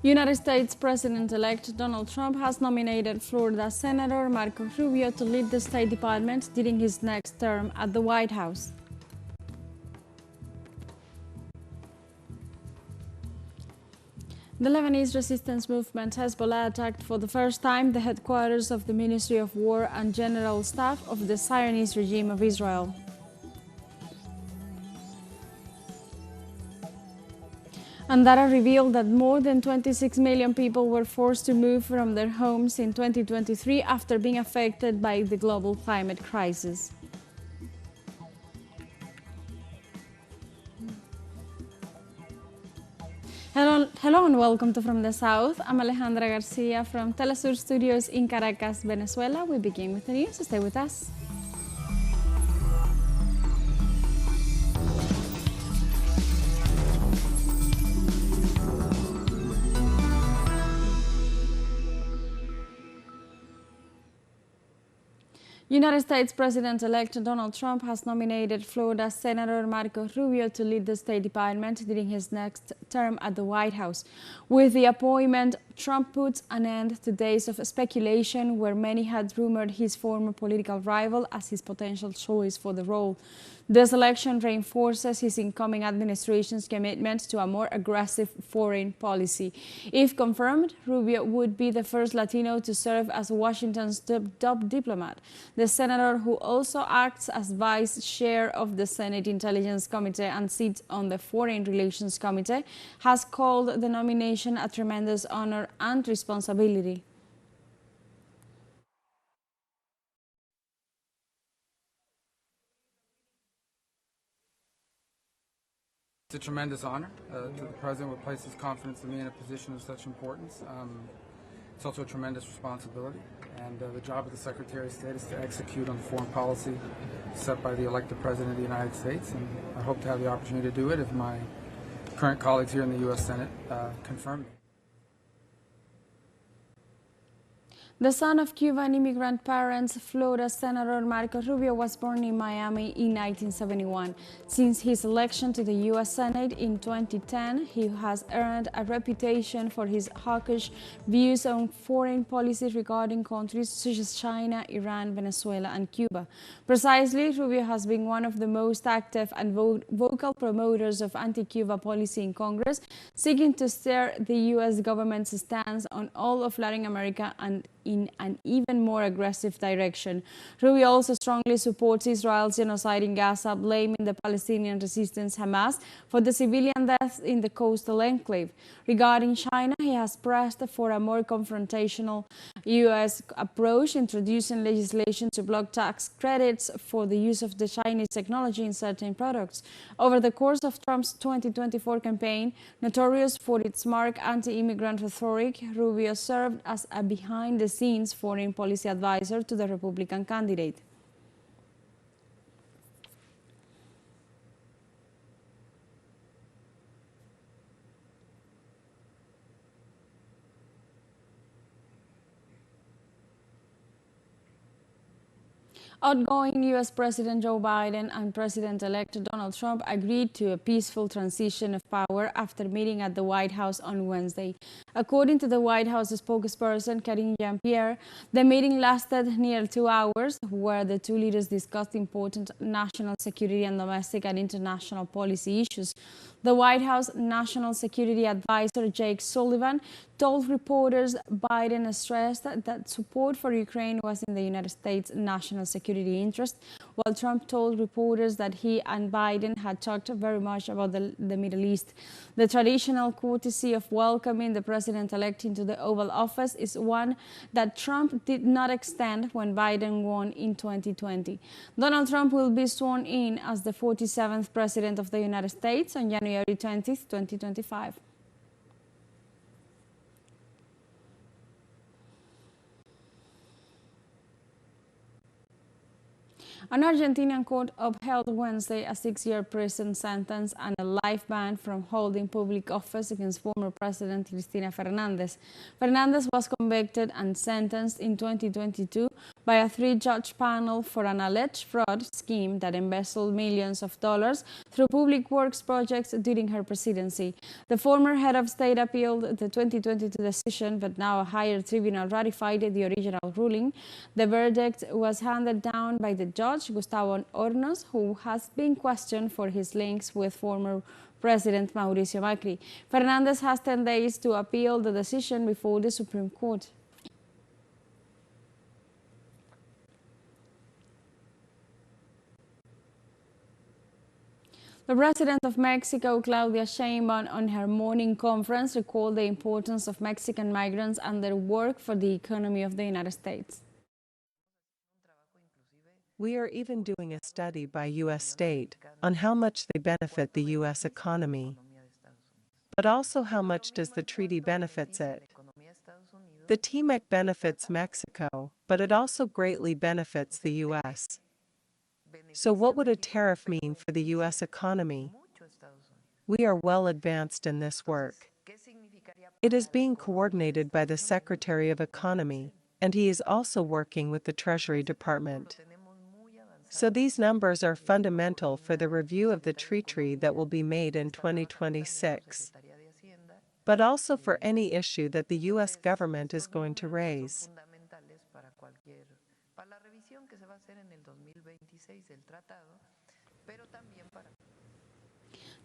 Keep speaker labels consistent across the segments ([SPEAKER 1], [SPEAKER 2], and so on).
[SPEAKER 1] United States President-elect Donald Trump has nominated Florida Senator Marco Rubio to lead the State Department during his next term at the White House. The Lebanese resistance movement Hezbollah attacked for the first time the headquarters of the Ministry of War and General Staff of the Zionist regime of Israel. And data revealed that more than 26 million people were forced to move from their homes in 2023 after being affected by the global climate crisis. Hello and welcome to From the South. I'm Alejandra Garcia from TeleSUR Studios in Caracas, Venezuela. We begin with the news. Stay with us. United States President-elect Donald Trump has nominated Florida Senator Marco Rubio to lead the State Department during his next term at the White House. With the appointment, Trump puts an end to days of speculation where many had rumored his former political rival as his potential choice for the role. This election reinforces his incoming administration's commitment to a more aggressive foreign policy. If confirmed, Rubio would be the first Latino to serve as Washington's top diplomat. The senator, who also acts as vice chair of the Senate Intelligence Committee and sits on the Foreign Relations Committee, has called the nomination a tremendous honor and responsibility.
[SPEAKER 2] It's a tremendous honor to the President would place his confidence in me in a position of such importance. It's also a tremendous responsibility, and the job of the Secretary of State is to execute on the foreign policy set by the elected President of the United States, and I hope to have the opportunity to do it if my current colleagues here in the U.S. Senate confirm me.
[SPEAKER 1] The son of Cuban immigrant parents, Florida Senator Marco Rubio was born in Miami in 1971. Since his election to the U.S. Senate in 2010, he has earned a reputation for his hawkish views on foreign policy regarding countries such as China, Iran, Venezuela, and Cuba. Precisely, Rubio has been one of the most active and vocal promoters of anti-Cuba policy in Congress, seeking to steer the U.S. government's stance on all of Latin America and in an even more aggressive direction. Rubio also strongly supports Israel's genocide in Gaza, blaming the Palestinian resistance Hamas for the civilian deaths in the coastal enclave. Regarding China, he has pressed for a more confrontational U.S. approach, introducing legislation to block tax credits for the use of the Chinese technology in certain products. Over the course of Trump's 2024 campaign, notorious for its marked anti-immigrant rhetoric, Rubio served as a behind-the-scenes foreign policy advisor to the Republican candidate. Outgoing U.S. President Joe Biden and President-elect Donald Trump agreed to a peaceful transition of power after meeting at the White House on Wednesday. According to the White House spokesperson Karine Jean-Pierre, the meeting lasted nearly 2 hours, where the two leaders discussed important national security and domestic and international policy issues. The White House National Security Advisor Jake Sullivan told reporters Biden stressed that support for Ukraine was in the United States' national security interest, while Trump told reporters that he and Biden had talked very much about the Middle East. The traditional courtesy of welcoming the president-elect into the Oval Office is one that Trump did not extend when Biden won in 2020. Donald Trump will be sworn in as the 47th President of the United States on January 20, 2025. An Argentinian court upheld Wednesday a 6-year prison sentence and a life ban from holding public office against former President Cristina Fernández. Fernández was convicted and sentenced in 2022 by a three-judge panel for an alleged fraud scheme that embezzled millions of dollars through public works projects during her presidency. The former head of state appealed the 2022 decision, but now a higher tribunal ratified the original ruling. The verdict was handed down by the judge, Gustavo Hornos, who has been questioned for his links with former President Mauricio Macri. Fernandez has 10 days to appeal the decision before the Supreme Court. The President of Mexico, Claudia Sheinbaum, on her morning conference, recalled the importance of Mexican migrants and their work for the economy of the United States.
[SPEAKER 3] We are even doing a study by U.S. state on how much they benefit the U.S. economy, but also how much does the treaty benefits it. The TMEC benefits Mexico, but it also greatly benefits the U.S. So what would a tariff mean for the U.S. economy? We are well advanced in this work. It is being coordinated by the Secretary of Economy, and he is also working with the Treasury Department. So these numbers are fundamental for the review of the treaty that will be made in 2026, but also for any issue that the U.S. government is going to raise.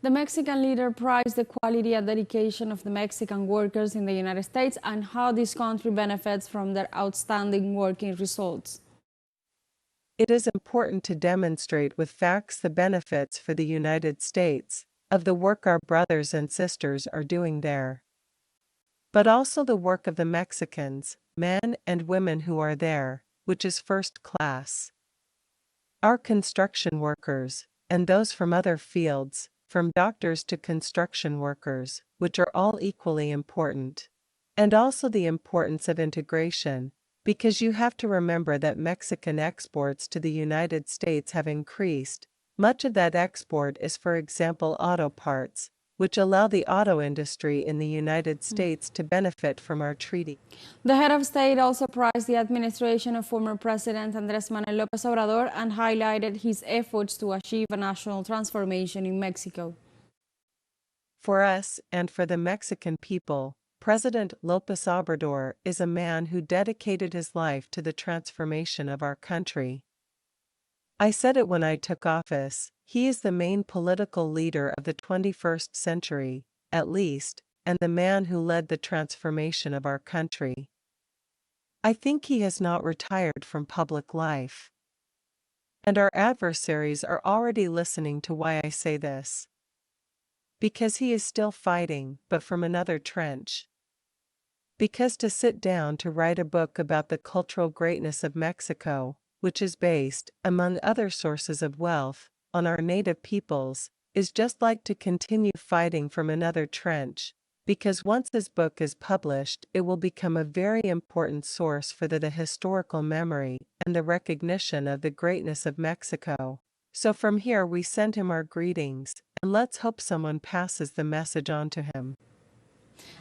[SPEAKER 1] The Mexican leader praised the quality and dedication of the Mexican workers in the United States and how this country benefits from their outstanding working results.
[SPEAKER 3] It is important to demonstrate with facts the benefits for the United States of the work our brothers and sisters are doing there, but also the work of the Mexicans, men and women who are there, which is first class. Our construction workers, and those from other fields, from doctors to construction workers, which are all equally important. And also the importance of integration, because you have to remember that Mexican exports to the United States have increased. Much of that export is, for example, auto parts, which allow the auto industry in the United States to benefit from our treaty.
[SPEAKER 1] The head of state also praised the administration of former President Andrés Manuel López Obrador and highlighted his efforts to achieve a national transformation in Mexico.
[SPEAKER 3] For us and for the Mexican people, President López Obrador is a man who dedicated his life to the transformation of our country. I said it when I took office, he is the main political leader of the 21st century, at least, and the man who led the transformation of our country. I think he has not retired from public life. And our adversaries are already listening to why I say this. Because he is still fighting, but from another trench. Because to sit down to write a book about the cultural greatness of Mexico, which is based, among other sources of wealth, on our native peoples, is just like to continue fighting from another trench, because once his book is published, it will become a very important source for the historical memory and the recognition of the greatness of Mexico. So from here we send him our greetings, and let's hope someone passes the message on to him.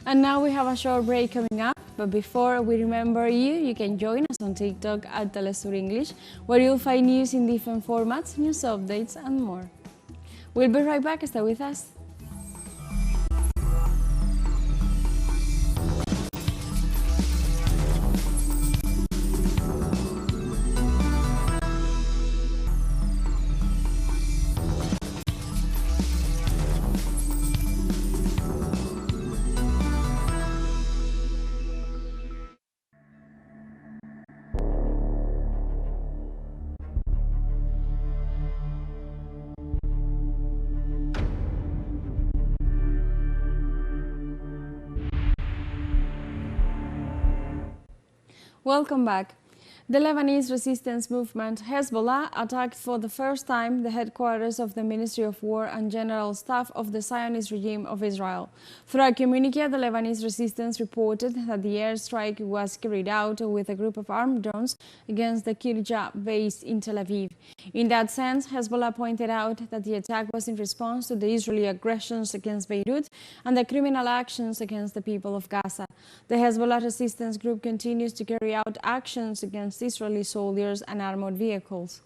[SPEAKER 1] And now we have a short break coming up, but before we remember you can join us on TikTok at TeleSUR English, where you'll find news in different formats, news updates and more. We'll be right back, stay with us. Welcome back. The Lebanese resistance movement Hezbollah attacked for the first time the headquarters of the Ministry of War and General Staff of the Zionist regime of Israel. Through a communique, the Lebanese resistance reported that the airstrike was carried out with a group of armed drones against the Kirja base in Tel Aviv. In that sense, Hezbollah pointed out that the attack was in response to the Israeli aggressions against Beirut and the criminal actions against the people of Gaza. The Hezbollah resistance group continues to carry out actions against against Israeli soldiers and armored vehicles.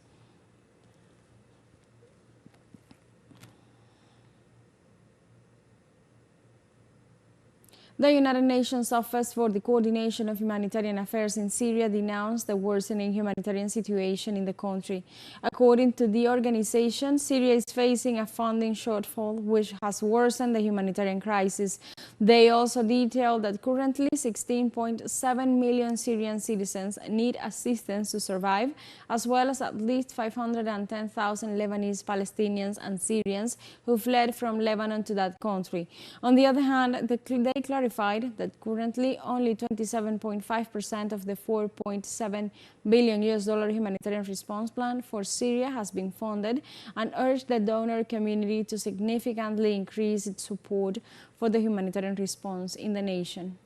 [SPEAKER 1] The United Nations Office for the Coordination of Humanitarian Affairs in Syria denounced the worsening humanitarian situation in the country. According to the organization, Syria is facing a funding shortfall which has worsened the humanitarian crisis. They also detailed that currently 16.7 million Syrian citizens need assistance to survive, as well as at least 510,000 Lebanese, Palestinians and Syrians who fled from Lebanon to that country. On the other hand, they clarified that currently only 27.5% of the $4.7 billion humanitarian response plan for Syria has been funded, and urged the donor community to significantly increase its support for the humanitarian response in the nation.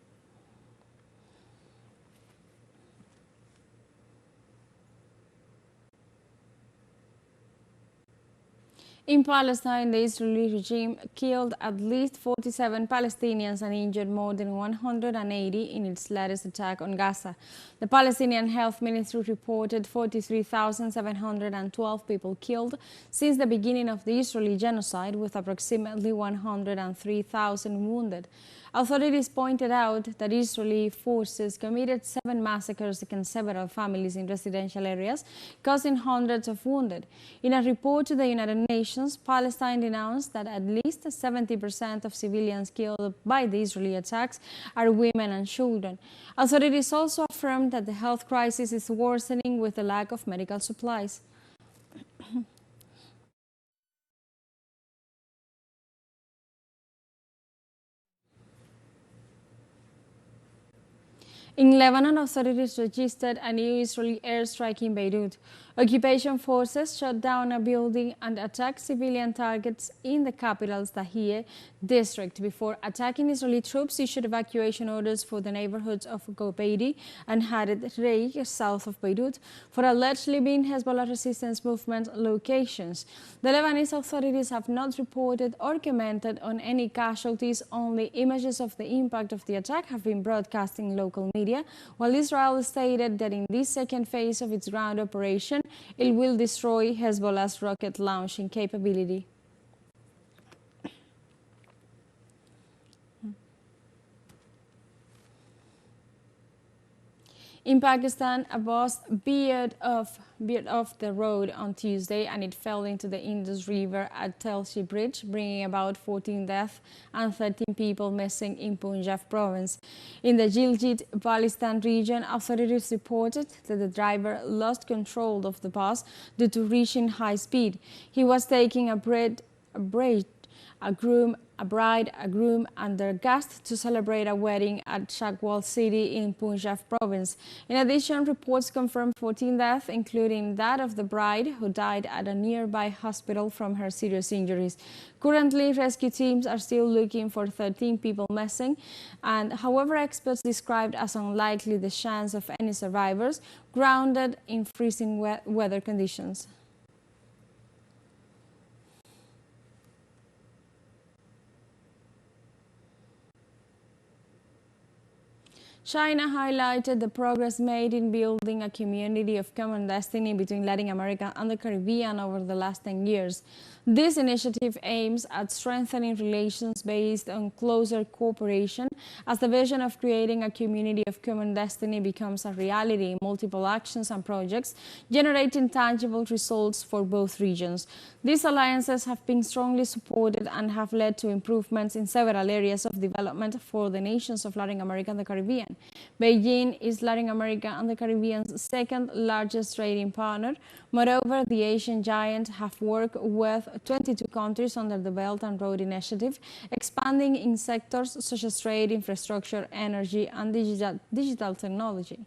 [SPEAKER 1] In Palestine, the Israeli regime killed at least 47 Palestinians and injured more than 180 in its latest attack on Gaza. The Palestinian Health Ministry reported 43,712 people killed since the beginning of the Israeli genocide, with approximately 103,000 wounded. Authorities pointed out that Israeli forces committed 7 massacres against several families in residential areas, causing hundreds of wounded. In a report to the United Nations, Palestine denounced that at least 70% of civilians killed by the Israeli attacks are women and children. Authorities also affirmed that the health crisis is worsening with the lack of medical supplies. In Lebanon, authorities registered a new Israeli airstrike in Beirut. Occupation forces shot down a building and attacked civilian targets in the capital's Tahrir district before attacking. Israeli troops issued evacuation orders for the neighborhoods of Gobeiri and Hared Reik, south of Beirut, for allegedly being Hezbollah resistance movement locations. The Lebanese authorities have not reported or commented on any casualties. Only images of the impact of the attack have been broadcast in local media, while Israel stated that in this second phase of its ground operation, it will destroy Hezbollah's rocket launching capability. In Pakistan, a bus veered off the road on Tuesday and it fell into the Indus River at TeleSUR bridge, bringing about 14 deaths and 13 people missing in Punjab province. In the Gilgit-Baltistan region, authorities reported that the driver lost control of the bus due to reaching high speed. He was taking a bride, a groom, and their guests to celebrate a wedding at Chakwal city in Punjab province. In addition, reports confirmed 14 deaths, including that of the bride, who died at a nearby hospital from her serious injuries. Currently, rescue teams are still looking for 13 people missing, and however, experts described as unlikely the chance of any survivors grounded in freezing weather conditions. China highlighted the progress made in building a community of common destiny between Latin America and the Caribbean over the last 10 years. This initiative aims at strengthening relations based on closer cooperation as the vision of creating a community of common destiny becomes a reality in multiple actions and projects, generating tangible results for both regions. These alliances have been strongly supported and have led to improvements in several areas of development for the nations of Latin America and the Caribbean. Beijing is Latin America and the Caribbean's second largest trading partner. Moreover, the Asian giant have worked with 22 countries under the Belt and Road Initiative, expanding in sectors such as trade, infrastructure, energy, and digital technology.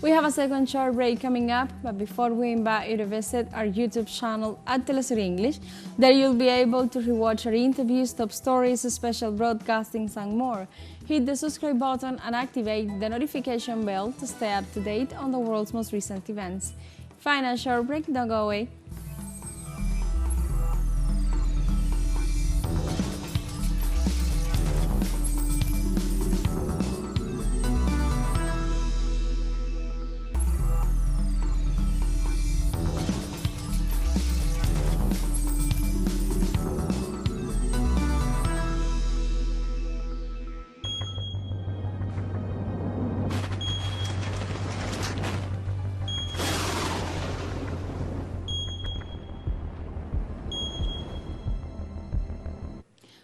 [SPEAKER 1] We have a second short break coming up, but before we invite you to visit our YouTube channel at TeleSUR English, there you'll be able to rewatch our interviews, top stories, special broadcastings, and more. Hit the subscribe button and activate the notification bell to stay up to date on the world's most recent events. Final short break, don't go away.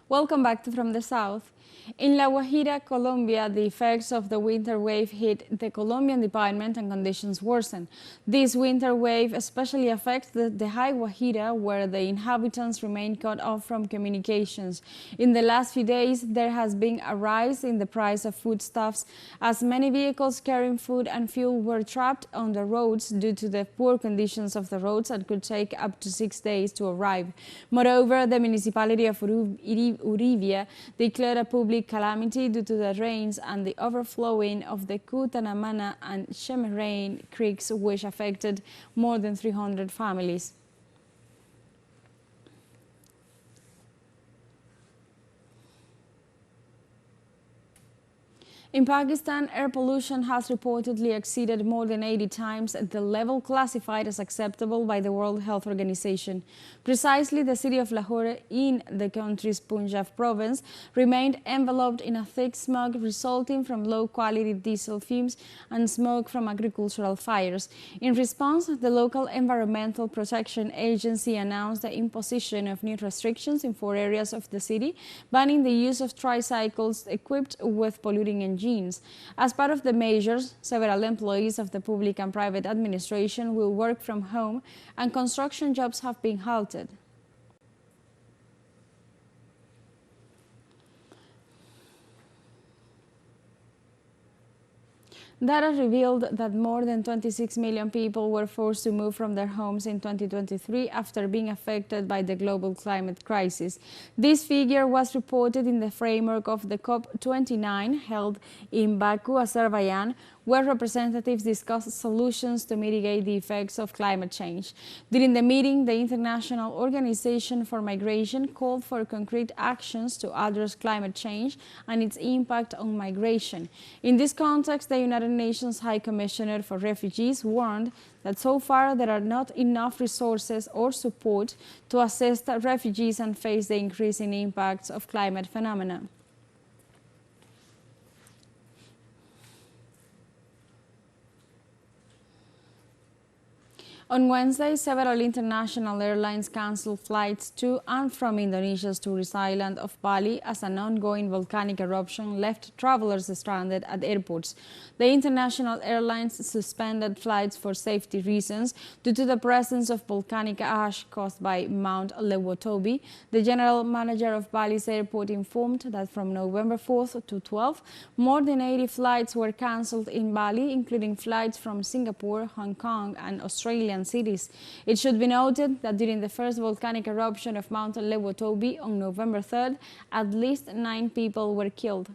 [SPEAKER 1] Welcome back to From the South. In La Guajira, Colombia, the effects of the winter wave hit the Colombian department and conditions worsen. This winter wave especially affects the High Guajira, where the inhabitants remain cut off from communications. In the last few days, there has been a rise in the price of foodstuffs, as many vehicles carrying food and fuel were trapped on the roads due to the poor conditions of the roads and could take up to 6 days to arrive. Moreover, the municipality of Uribia declared a public calamity due to the rains and the overflowing of the Cutanamana and Chemerain creeks, which affected more than 300 families. In Pakistan, air pollution has reportedly exceeded more than 80 times the level classified as acceptable by the World Health Organization. Precisely, the city of Lahore in the country's Punjab province remained enveloped in a thick smog resulting from low-quality diesel fumes and smoke from agricultural fires. In response, the local Environmental Protection Agency announced the imposition of new restrictions in 4 areas of the city, banning the use of tricycles equipped with polluting engines. As part of the measures, several employees of the public and private administration will work from home, and construction jobs have been halted. Data revealed that more than 26 million people were forced to move from their homes in 2023 after being affected by the global climate crisis. This figure was reported in the framework of the COP29 held in Baku, Azerbaijan, where representatives discussed solutions to mitigate the effects of climate change. During the meeting, the International Organization for Migration called for concrete actions to address climate change and its impact on migration. In this context, the United Nations High Commissioner for Refugees warned that so far there are not enough resources or support to assist refugees and face the increasing impacts of climate phenomena. On Wednesday, several international airlines canceled flights to and from Indonesia's tourist island of Bali as an ongoing volcanic eruption left travelers stranded at airports. The international airlines suspended flights for safety reasons due to the presence of volcanic ash caused by Mount Lewotobi. The general manager of Bali's airport informed that from November 4th to 12th, more than 80 flights were cancelled in Bali, including flights from Singapore, Hong Kong, and Australia cities. It should be noted that during the first volcanic eruption of Mount Lewotobi on November 3rd, at least 9 people were killed.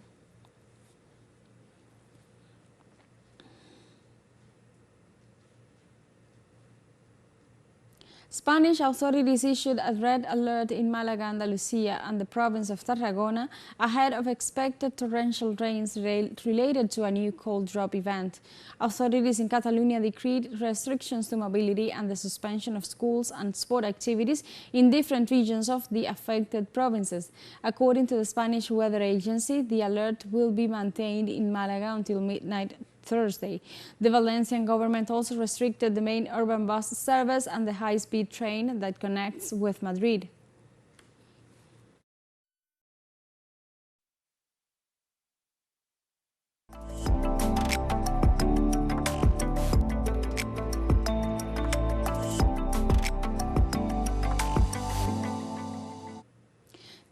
[SPEAKER 1] Spanish authorities issued a red alert in Malaga, Andalusia, and the province of Tarragona ahead of expected torrential rains related to a new cold drop event. Authorities in Catalonia decreed restrictions to mobility and the suspension of schools and sport activities in different regions of the affected provinces. According to the Spanish Weather Agency, the alert will be maintained in Malaga until midnight Thursday. The Valencian government also restricted the main urban bus service and the high-speed train that connects with Madrid.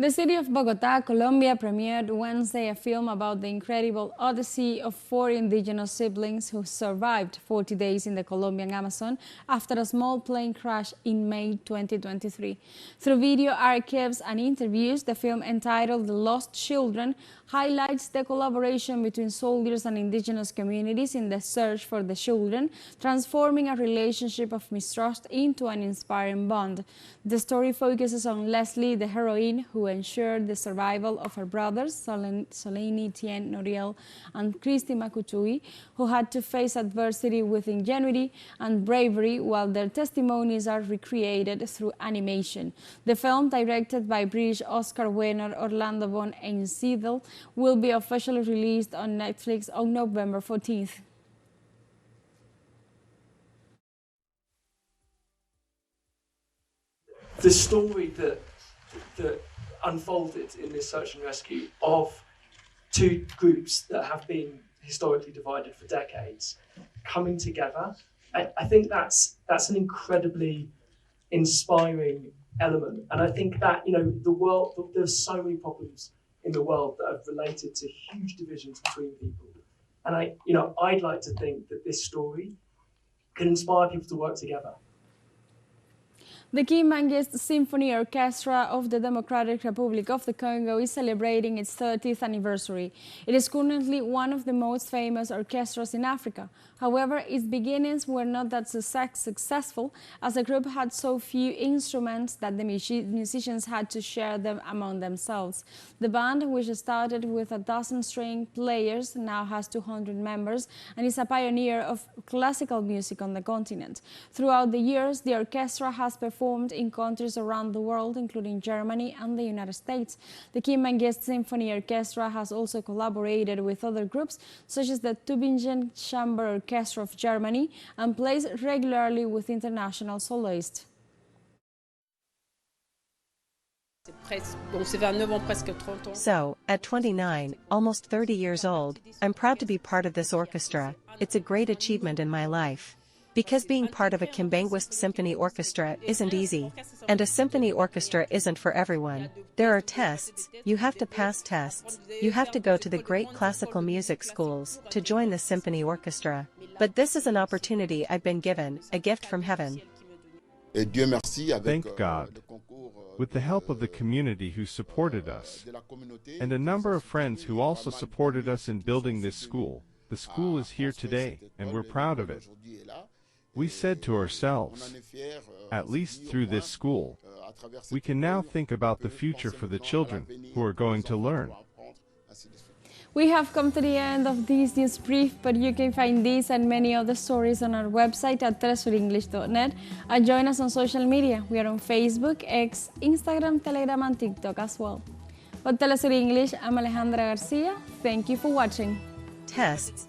[SPEAKER 1] The city of Bogotá, Colombia, premiered Wednesday a film about the incredible odyssey of 4 indigenous siblings who survived 40 days in the Colombian Amazon after a small plane crash in May 2023. Through video archives and interviews, the film, entitled The Lost Children, highlights the collaboration between soldiers and indigenous communities in the search for the children, transforming a relationship of mistrust into an inspiring bond. The story focuses on Leslie, the heroine, who ensured the survival of her brothers, Soleini, Tien, Noriel, and Christy Makutui, who had to face adversity with ingenuity and bravery, while their testimonies are recreated through animation. The film, directed by British Oscar winner Orlando von Einsiedel, will be officially released on Netflix on November 14th.
[SPEAKER 4] The story that unfolded in this search and rescue of two groups that have been historically divided for decades coming together. I think that's an incredibly inspiring element, and I think that the world, there's so many problems in the world that are related to huge divisions between people, and I'd like to think that this story can inspire people to work together.
[SPEAKER 1] The Kim Mangist Symphony Orchestra of the Democratic Republic of the Congo is celebrating its 30th anniversary. It is currently one of the most famous orchestras in Africa. However, its beginnings were not that successful, as the group had so few instruments that the musicians had to share them among themselves. The band, which started with 12 string players, now has 200 members and is a pioneer of classical music on the continent. Throughout the years, the orchestra has performed in countries around the world, including Germany and the United States. The Kim Mangist Symphony Orchestra has also collaborated with other groups, such as the Tübingen Chamber Orchestra of Germany, and plays regularly with international soloists.
[SPEAKER 3] So, at 29, almost 30 years old, I'm proud to be part of this orchestra. It's a great achievement in my life. Because being part of a Kimbanguist symphony orchestra isn't easy, and a symphony orchestra isn't for everyone. There are tests, you have to pass tests, you have to go to the great classical music schools to join the symphony orchestra. But this is an opportunity I've been given, a gift from heaven.
[SPEAKER 5] Thank God. With the help of the community who supported us, and a number of friends who also supported us in building this school, the school is here today, and we're proud of it. We said to ourselves, at least through this school, we can now think about the future for the children who are going to learn.
[SPEAKER 1] We have come to the end of this news brief, but you can find these and many other stories on our website at telesurenglish.net, and join us on social media. We are on Facebook, X, Instagram, Telegram and TikTok as well. For TeleSUR English, I'm Alejandra Garcia. Thank you for watching.
[SPEAKER 3] Tests.